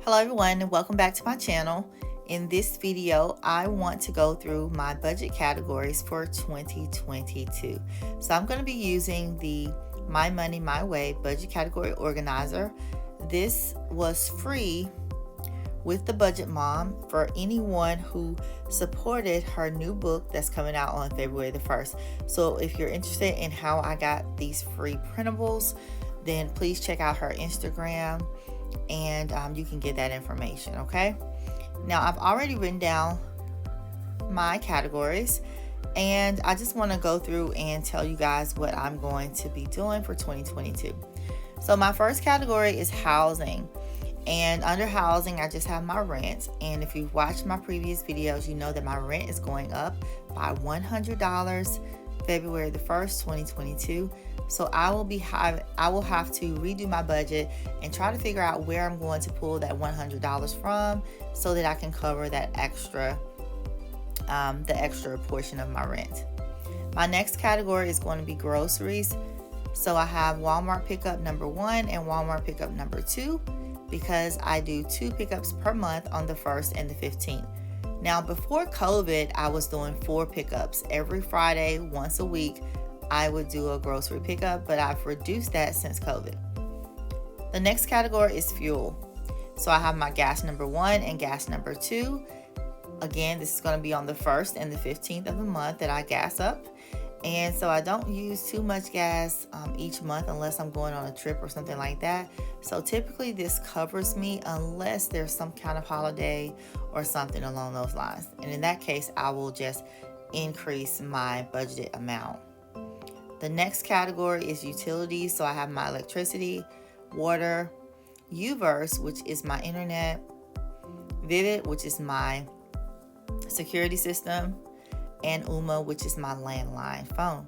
Hello everyone and welcome back to my channel. In this video, I want to go through my budget categories for 2022. So I'm going to be using the My Money, My Way budget category organizer. This was free with the Budget Mom for anyone who supported her new book that's coming out on February the 1st. So if you're interested in how I got these free printables, then please check out her Instagram and you can get that information. Okay, now I've already written down my categories and I just want to go through and tell you guys what I'm going to be doing for 2022. So my first category is housing, and under housing I just have my rent. And if you've watched my previous videos, you know that my rent is going up by $100 February the 1st, 2022. So I will have to redo my budget and try to figure out where I'm going to pull that $100 from so that I can cover that extra, the extra portion of my rent. My next category is going to be groceries. So I have Walmart pickup number 1 and Walmart pickup number 2 because I do 2 pickups per month on the 1st and the 15th. Now before COVID, I was doing 4 pickups every Friday, once a week. I would do a grocery pickup, but I've reduced that since COVID. The next category is fuel. So I have my gas number 1 and gas number 2. Again, this is going to be on the 1st and the 15th of the month that I gas up. And so I don't use too much gas each month unless I'm going on a trip or something like that. So typically this covers me unless there's some kind of holiday or something along those lines. And in that case, I will just increase my budgeted amount. The next category is utilities. So I have my electricity, water, Uverse, which is my internet, Vivid, which is my security system, and Uma, which is my landline phone.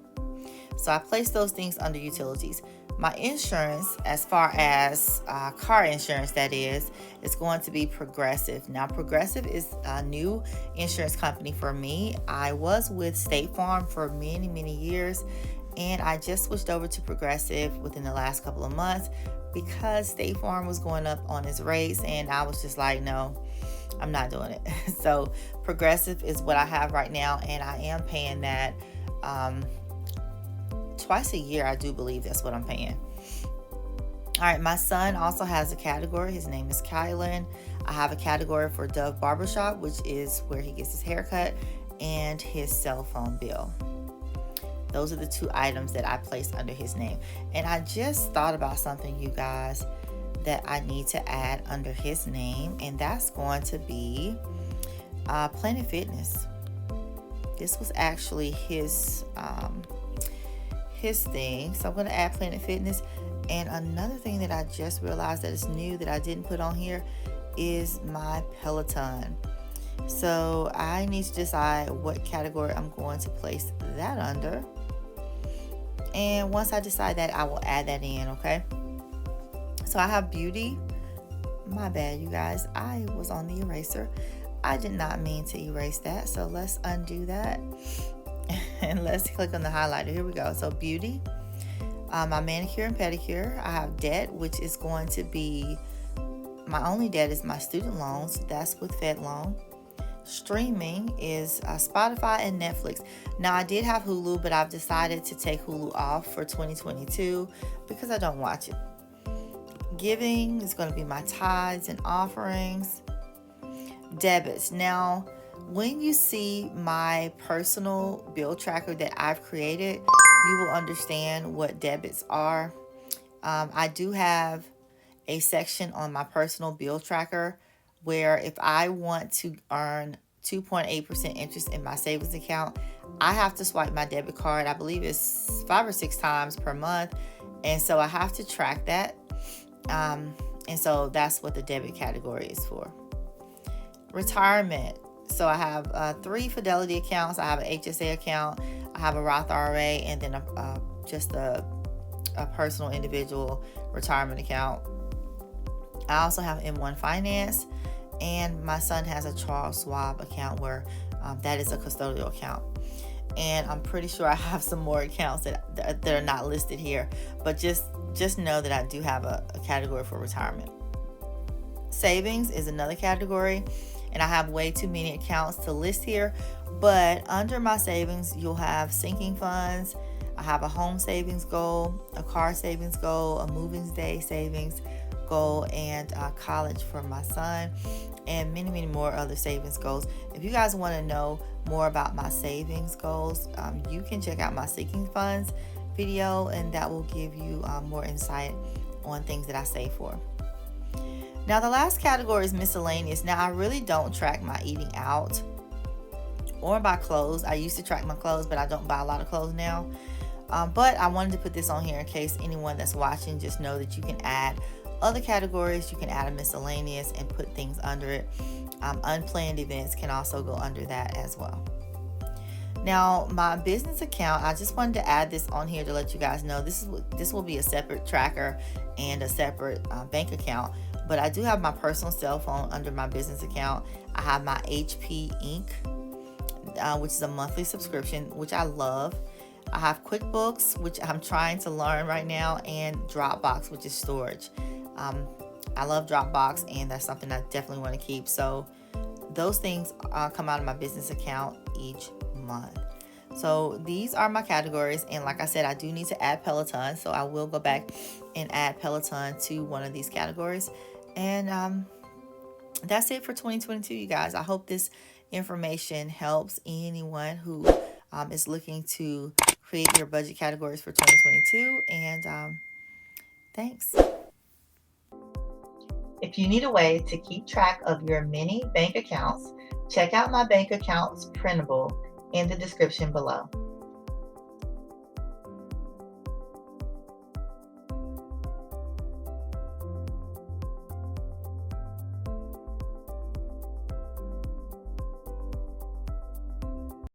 So I place those things under utilities. My insurance, as far as car insurance that is going to be Progressive. Now Progressive is a new insurance company for me. I was with State Farm for many years, and I just switched over to Progressive within the last couple of months because State Farm was going up on its rates, and I was just like, no, I'm not doing it. So Progressive is what I have right now, and I am paying that twice a year. I do believe that's what I'm paying. All right, my son also has a category. His name is Kylan. I have a category for Dove Barbershop, which is where he gets his haircut, and his cell phone bill. Those are the 2 items that I placed under his name. And I just thought about something, you guys, that I need to add under his name, and that's going to be Planet Fitness. This was actually his thing, so I'm going to add Planet Fitness. And another thing that I just realized that is new that I didn't put on here is my Peloton. So I need to decide what category I'm going to place that under, and once I decide that, I will add that in. Okay, so I have beauty. My bad, you guys, I was on the eraser. I did not mean to erase that, so let's undo that and let's click on the highlighter. Here we go. So beauty, my manicure and pedicure. I have debt, which is going to be, my only debt is my student loans. That's with Fed Loan. Streaming is Spotify and Netflix. Now I did have Hulu, but I've decided to take Hulu off for 2022 because I don't watch it. Giving is going to be my tithes and offerings. Debits. Now when you see my personal bill tracker that I've created, you will understand what debits are. I do have a section on my personal bill tracker where if I want to earn 2.8% interest in my savings account, I have to swipe my debit card. I believe it's 5 or 6 times per month. And so I have to track that. And so that's what the debit category is for. Retirement. So I have 3 Fidelity accounts. I have an HSA account. I have a Roth IRA, and then just a personal individual retirement account. I also have M1 Finance, and my son has a Charles Schwab account where that is a custodial account. And I'm pretty sure I have some more accounts that are not listed here, but just know that I do have a category for retirement. Savings is another category, and I have way too many accounts to list here, but under my savings, you'll have sinking funds. I have a home savings goal, a car savings goal, a moving day savings goal, and college for my son, and many more other savings goals. If you guys want to know more about my savings goals, you can check out my sinking funds video, and that will give you more insight on things that I save for. Now, the last category is miscellaneous. Now, I really don't track my eating out or my clothes. I used to track my clothes, but I don't buy a lot of clothes now. But I wanted to put this on here in case anyone that's watching just know that you can add other categories. You can add a miscellaneous and put things under it. Unplanned events can also go under that as well. Now, my business account, I just wanted to add this on here to let you guys know this will be a separate tracker and a separate bank account. But I do have my personal cell phone under my business account. I have my HP Inc., which is a monthly subscription, which I love. I have QuickBooks, which I'm trying to learn right now, and Dropbox, which is storage. I love Dropbox, and that's something I definitely want to keep. So those things come out of my business account each month. So these are my categories, and like I said, I do need to add Peloton, so I will go back and add Peloton to one of these categories. And that's it for 2022, you guys. I hope this information helps anyone who is looking to create your budget categories for 2022. And thanks. If you need a way to keep track of your many bank accounts, check out my bank accounts printable in the description below.